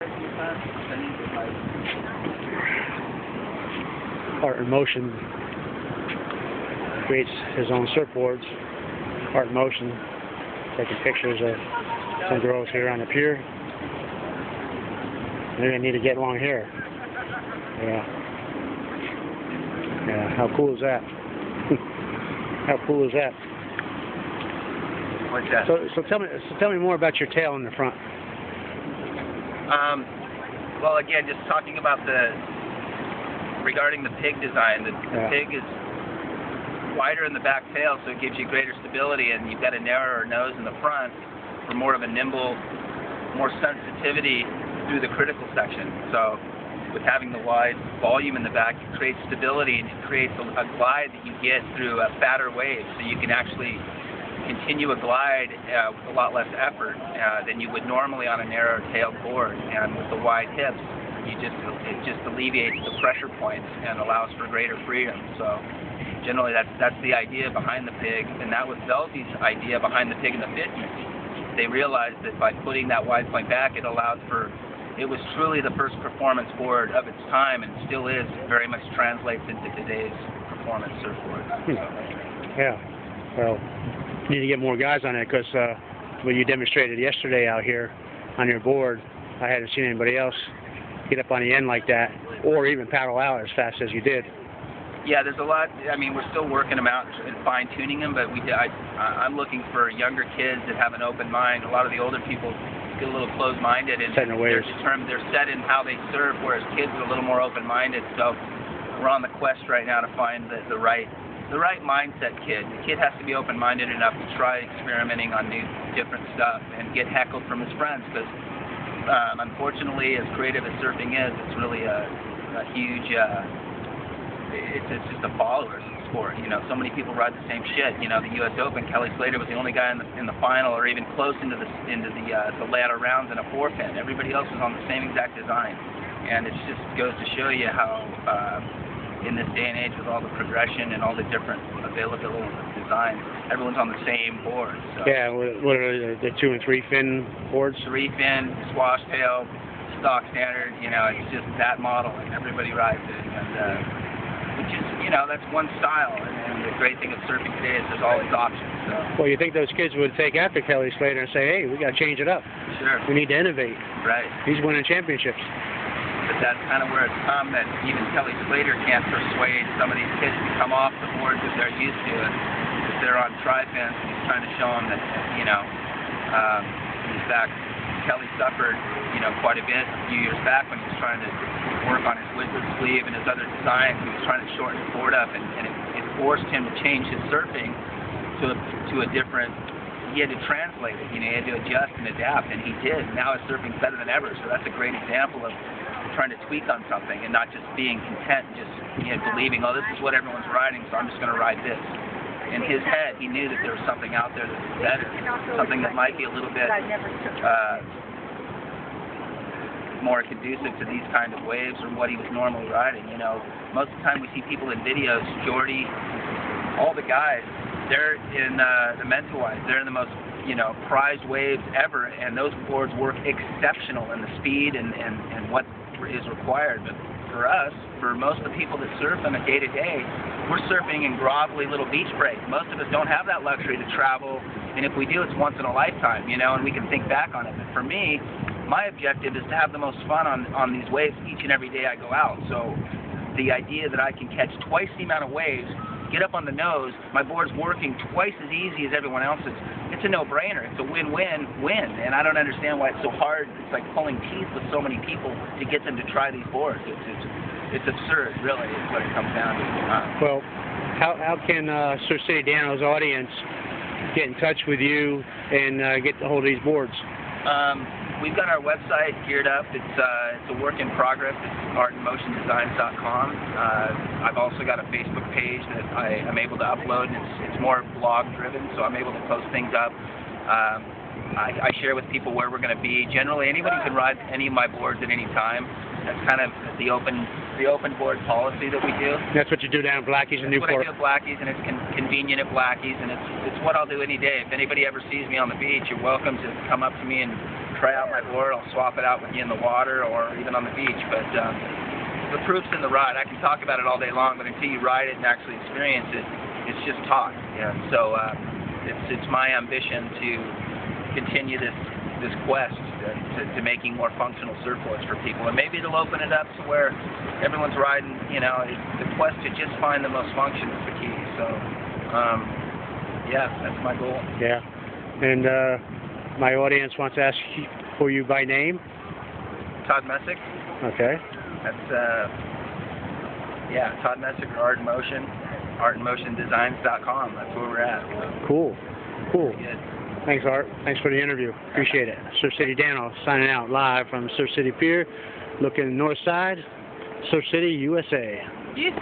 Art in Motion creates his own surfboards. Art in Motion, taking pictures of some girls here on the pier. Maybe I need to get long hair. Yeah, how cool is that? How cool is that? What's that? So tell me more about your tail in the front. Well, again, just talking about regarding the pig design, the pig is wider in the back tail, so it gives you greater stability, and you've got a narrower nose in the front for more of a nimble, more sensitivity through the critical section. So with having the wide volume in the back, it creates stability, and it creates a glide that you get through a fatter wave, so you can actually continue a glide with a lot less effort than you would normally on a narrow tailed board. And with the wide hips, it just alleviates the pressure points and allows for greater freedom. So generally that's the idea behind the pig, and that was Velzy's idea behind the pig in the 50s. They realized that by putting that wide point back, it was truly the first performance board of its time, and still is, very much translates into today's performance surfboard. Yeah, well, you need to get more guys on it, because what you demonstrated yesterday out here on your board, I hadn't seen anybody else get up on the end like that, or even paddle out as fast as you did. Yeah, there's a lot. I mean, we're still working them out and fine-tuning them, but I'm looking for younger kids that have an open mind. A lot of the older people get a little closed-minded, and they're determined, they're set in how they surf, whereas kids are a little more open-minded. So we're on the quest right now to find the right mindset kid. The kid has to be open-minded enough to try experimenting on new, different stuff and get heckled from his friends, because unfortunately, as creative as surfing is, it's really a huge, it's just a followers sport. You know, so many people ride the same shit. You know, the U.S. Open, Kelly Slater was the only guy in the final, or even close into the latter rounds in a 4-pin. Everybody else was on the same exact design, and it just goes to show you how in this day and age, with all the progression and all the different availability of designs, everyone's on the same board. So. Yeah, what are the 2- and 3-fin boards? 3-fin, swash tail, stock standard. You know, it's just that model, and everybody rides it. And which is, you know, that's one style. And the great thing of surfing today is there's always options. So. Well, you think those kids would take after Kelly Slater and say, "Hey, we got to change it up. Sure. We need to innovate." Right. He's winning championships. But that's kind of where it's come, that even Kelly Slater can't persuade some of these kids to come off the boards that they're used to. If they're on tri-fins, he's trying to show them that, you know, in fact, Kelly suffered, you know, quite a bit a few years back when he was trying to work on his wizard sleeve and his other designs. He was trying to shorten his board up, and it forced him to change his surfing to a different. He had to translate it, you know, he had to adjust and adapt, and he did. Now his surfing's better than ever, so that's a great example of trying to tweak on something and not just being content, just, you know, believing, oh, this is what everyone's riding, so I'm just going to ride this. In his head, he knew that there was something out there that was better, something that might be a little bit more conducive to these kind of waves or what he was normally riding. You know, most of the time we see people in videos, Jordy, all the guys, they're in the Mentawais, they're in the most, you know, prized waves ever, and those boards work exceptional in the speed and what is required. But for us, for most of the people that surf on a day-to-day, we're surfing in grovelly little beach breaks. Most of us don't have that luxury to travel, and if we do, it's once in a lifetime, you know, and we can think back on it. But for me, my objective is to have the most fun on these waves each and every day I go out. So the idea that I can catch twice the amount of waves, get up on the nose, my board's working twice as easy as everyone else's, it's a no-brainer. It's a win-win-win, and I don't understand why it's so hard. It's like pulling teeth with so many people to get them to try these boards. It's absurd, really, is what it comes down to. Well, how can City Dano's audience get in touch with you and get a hold of these boards? We've got our website geared up. It's a work in progress. It's artandmotiondesigns.com. I've also got a Facebook page that I am able to upload, and it's more blog driven, so I'm able to post things up. I share with people where we're going to be. Generally, anybody can ride any of my boards at any time. That's kind of the open board policy that we do. That's what you do down at Blackie's in Newport. That's what I do at Blackie's, and it's convenient at Blackie's, and it's what I'll do any day. If anybody ever sees me on the beach, you're welcome to come up to me and try out my board, I'll swap it out with you in the water or even on the beach. But the proof's in the ride. I can talk about it all day long, but until you ride it and actually experience it, it's just talk. Yeah. So it's my ambition to continue this quest to making more functional surfboards for people, and maybe it'll open it up to where everyone's riding. You know, the quest to just find the most function is the key. So yeah, that's my goal. Yeah, and my audience wants to ask for you by name. Todd Messick. Okay. That's yeah, Todd Messick or Art in Motion, artinmotiondesigns.com. That's where we're at. Cool. Cool. Good. Thanks, Art. Thanks for the interview. Appreciate it. Surf City Dano signing out live from Surf City Pier, looking north side, Surf City, USA. Yeah.